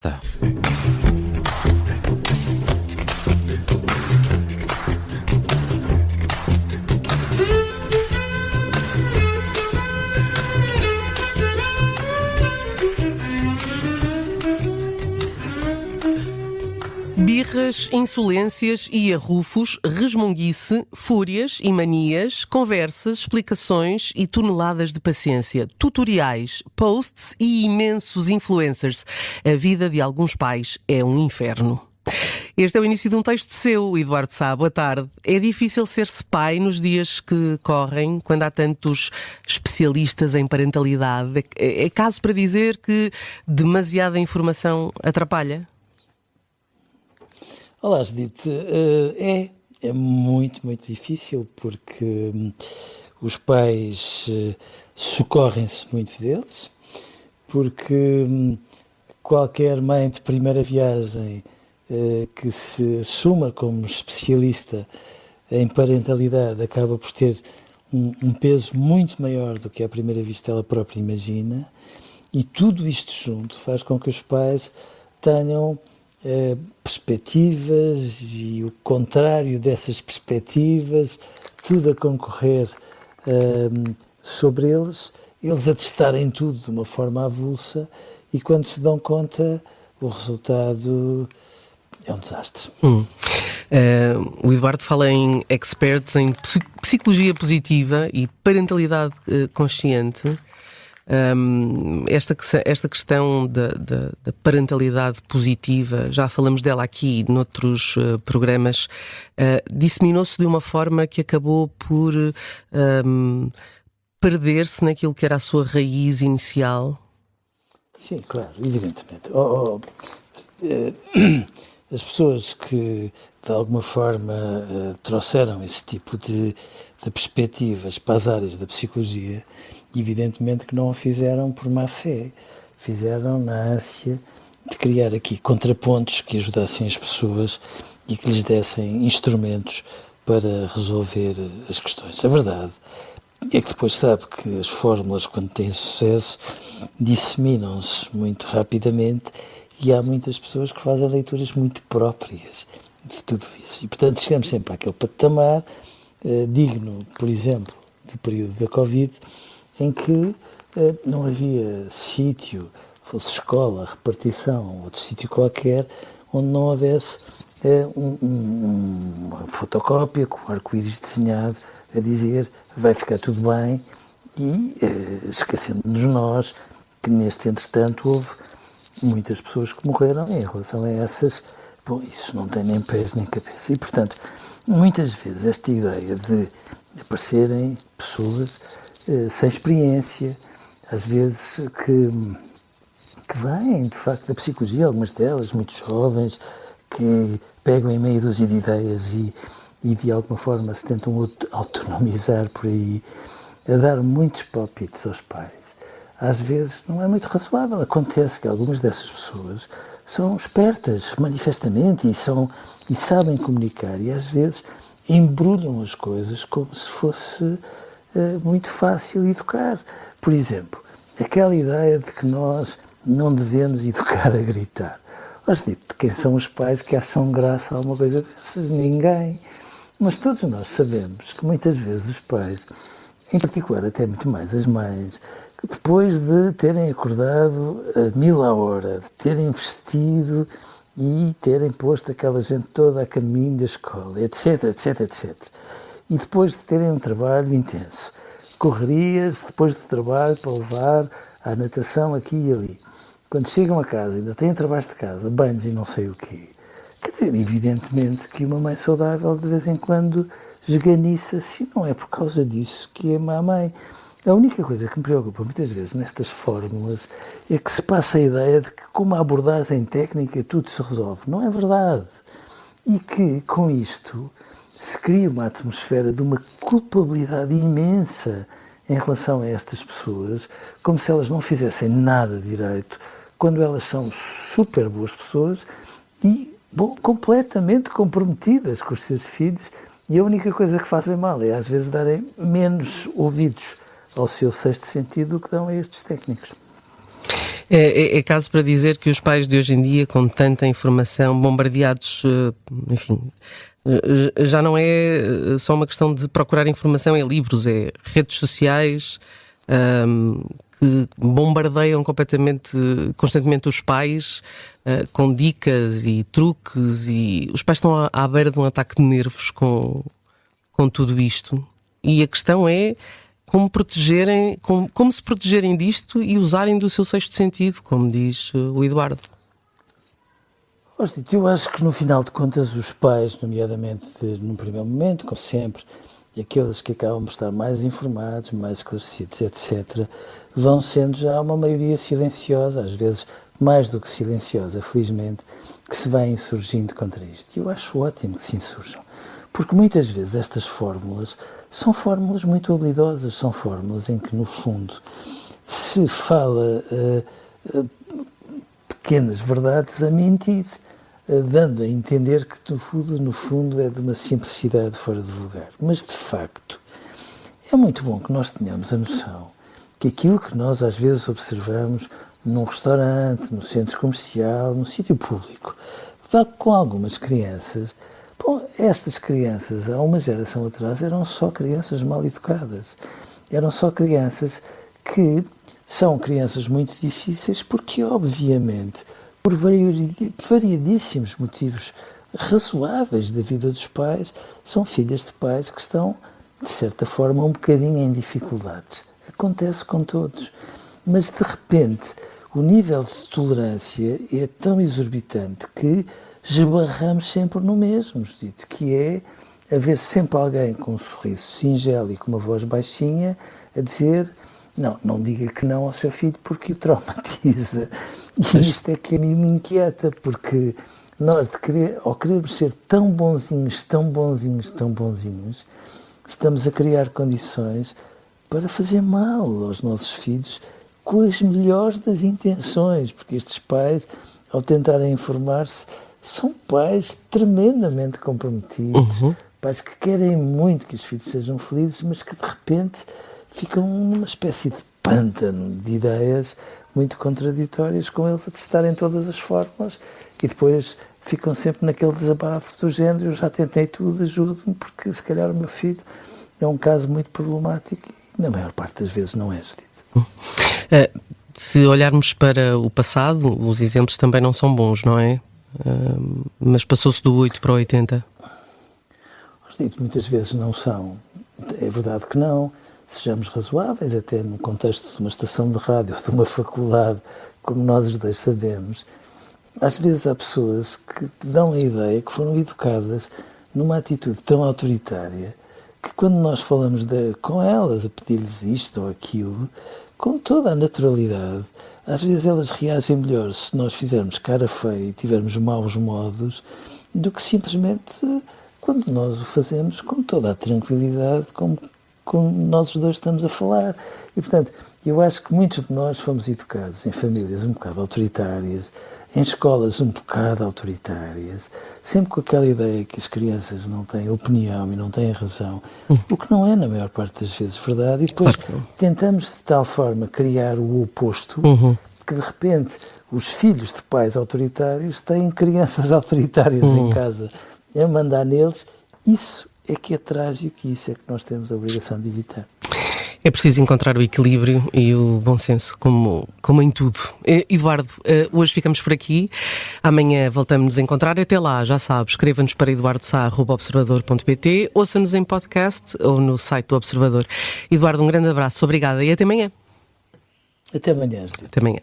Tá. Birras, insolências e arrufos, resmunguice, fúrias e manias, conversas, explicações e toneladas de paciência, tutoriais, posts e imensos influencers. A vida de alguns pais é um inferno. Este é o início de um texto seu, Eduardo Sá. Boa tarde. É difícil ser-se pai nos dias que correm, quando há tantos especialistas em parentalidade. É caso para dizer que demasiada informação atrapalha? Olá, Judite. É muito, muito difícil porque os pais socorrem-se muito deles, porque qualquer mãe de primeira viagem que se assuma como especialista em parentalidade acaba por ter um peso muito maior do que à primeira vista ela própria imagina, e tudo isto junto faz com que os pais tenham perspectivas e o contrário dessas perspectivas, tudo a concorrer sobre eles a testarem tudo de uma forma avulsa, e quando se dão conta, o resultado é um desastre. O Eduardo fala em experts em psicologia positiva e parentalidade consciente. Esta questão da parentalidade positiva, já falamos dela aqui noutros programas, disseminou-se de uma forma que acabou por perder-se naquilo que era a sua raiz inicial. Sim, claro, evidentemente. As pessoas que de alguma forma trouxeram esse tipo de perspectivas para as áreas da psicologia, evidentemente que não o fizeram por má fé, fizeram na ânsia de criar aqui contrapontos que ajudassem as pessoas e que lhes dessem instrumentos para resolver as questões. A verdade é que depois sabe que as fórmulas, quando têm sucesso, disseminam-se muito rapidamente, e há muitas pessoas que fazem leituras muito próprias de tudo isso. E, portanto, chegamos sempre àquele patamar digno, por exemplo, do período da Covid, em que não havia sítio, fosse escola, repartição, outro sítio qualquer, onde não houvesse uma fotocópia com um arco-íris desenhado a dizer vai ficar tudo bem, e esquecendo-nos nós que neste entretanto houve muitas pessoas que morreram em relação a essas. Bom, isso não tem nem pés nem cabeça. E, portanto, muitas vezes esta ideia de aparecerem pessoas sem experiência, às vezes que vêm, de facto, da psicologia, algumas delas, muito jovens, que pegam em meia dúzia de ideias e de alguma forma se tentam autonomizar por aí, a dar muitos palpites aos pais. Às vezes não é muito razoável. Acontece que algumas dessas pessoas são espertas, manifestamente, e sabem comunicar, e às vezes embrulham as coisas como se fosse muito fácil educar. Por exemplo, aquela ideia de que nós não devemos educar a gritar. Mas de quem são os pais que acham graça a alguma coisa dessas? Ninguém. Mas todos nós sabemos que muitas vezes os pais, em particular até muito mais as mães, que depois de terem acordado a 1000 à hora, de terem vestido e terem posto aquela gente toda a caminho da escola, etc, etc, etc, e depois de terem um trabalho intenso, correrias depois do trabalho para levar à natação aqui e ali, quando chegam a casa ainda têm trabalhos de casa, banhos e não sei o quê. Quer dizer, evidentemente que uma mãe saudável de vez em quando esganiça-se, e não é por causa disso que é má mãe. A única coisa que me preocupa muitas vezes nestas fórmulas é que se passa a ideia de que com uma abordagem técnica tudo se resolve. Não é verdade. E que com isto se cria uma atmosfera de uma culpabilidade imensa em relação a estas pessoas, como se elas não fizessem nada direito, quando elas são super boas pessoas e completamente comprometidas com os seus filhos, e a única coisa que fazem mal é às vezes darem menos ouvidos ao seu sexto sentido do que dão a estes técnicos. É caso para dizer que os pais de hoje em dia, com tanta informação, bombardeados, enfim, já não é só uma questão de procurar informação em livros, é redes sociais, que bombardeiam constantemente os pais, com dicas e truques, e os pais estão à beira de um ataque de nervos com tudo isto. E a questão é como se protegerem disto e usarem do seu sexto sentido, como diz o Eduardo. Eu acho que no final de contas os pais, nomeadamente num primeiro momento, como sempre, aqueles que acabam por estar mais informados, mais esclarecidos, etc., vão sendo já uma maioria silenciosa, às vezes mais do que silenciosa, felizmente, que se vai insurgindo contra isto. E eu acho ótimo que se insurjam, porque muitas vezes estas fórmulas são fórmulas muito habilidosas, são fórmulas em que, no fundo, se fala pequenas verdades a mentir, dando a entender que no fundo é de uma simplicidade fora de lugar. Mas, de facto, é muito bom que nós tenhamos a noção que aquilo que nós às vezes observamos num restaurante, no centro comercial, num sítio público, com algumas crianças. Bom, estas crianças, há uma geração atrás, eram só crianças mal educadas. Eram só crianças que são crianças muito difíceis porque, obviamente, por variadíssimos motivos razoáveis da vida dos pais, são filhas de pais que estão, de certa forma, um bocadinho em dificuldades. Acontece com todos. Mas, de repente, o nível de tolerância é tão exorbitante que esbarramos sempre no mesmo, Judite, que é haver sempre alguém com um sorriso singelo e com uma voz baixinha a dizer: não diga que não ao seu filho porque o traumatiza. E isto é que a mim me inquieta, porque nós, ao querermos ser tão bonzinhos, estamos a criar condições para fazer mal aos nossos filhos com as melhores das intenções, porque estes pais, ao tentarem informar-se, são pais tremendamente comprometidos, pais que querem muito que os filhos sejam felizes, mas que de repente ficam numa espécie de pântano de ideias muito contraditórias com eles a testarem todas as fórmulas e depois ficam sempre naquele desabafo do género: eu já tentei tudo, ajude-me, porque se calhar o meu filho é um caso muito problemático e na maior parte das vezes não é, Judite. Se olharmos para o passado, os exemplos também não são bons, não é? Mas passou-se do 8 para o 80. Judite, muitas vezes não são. É verdade que não. Sejamos razoáveis, até no contexto de uma estação de rádio ou de uma faculdade, como nós os dois sabemos. Às vezes há pessoas que dão a ideia que foram educadas numa atitude tão autoritária que quando nós falamos com elas, a pedir-lhes isto ou aquilo, com toda a naturalidade, às vezes elas reagem melhor se nós fizermos cara feia e tivermos maus modos do que simplesmente quando nós o fazemos com toda a tranquilidade, como nós os dois estamos a falar. E, portanto, eu acho que muitos de nós fomos educados em famílias um bocado autoritárias, em escolas um bocado autoritárias, sempre com aquela ideia que as crianças não têm opinião e não têm razão, o que não é, na maior parte das vezes, verdade. E depois tentamos, de tal forma, criar o oposto, que, de repente, os filhos de pais autoritários têm crianças autoritárias em casa a mandar neles. Isso é que é trágico e isso é que nós temos a obrigação de evitar. É preciso encontrar o equilíbrio e o bom senso, como em tudo. Eduardo, hoje ficamos por aqui. Amanhã voltamos a encontrar. Até lá, já sabe, escreva-nos para eduardosá@observador.pt, ouça-nos em podcast ou no site do Observador. Eduardo, um grande abraço, obrigada e até amanhã. Até amanhã, Judite. Até amanhã.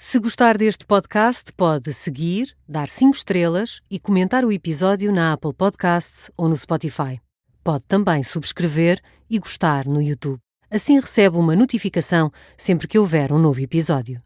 Se gostar deste podcast, pode seguir, dar 5 estrelas e comentar o episódio na Apple Podcasts ou no Spotify. Pode também subscrever e gostar no YouTube. Assim recebe uma notificação sempre que houver um novo episódio.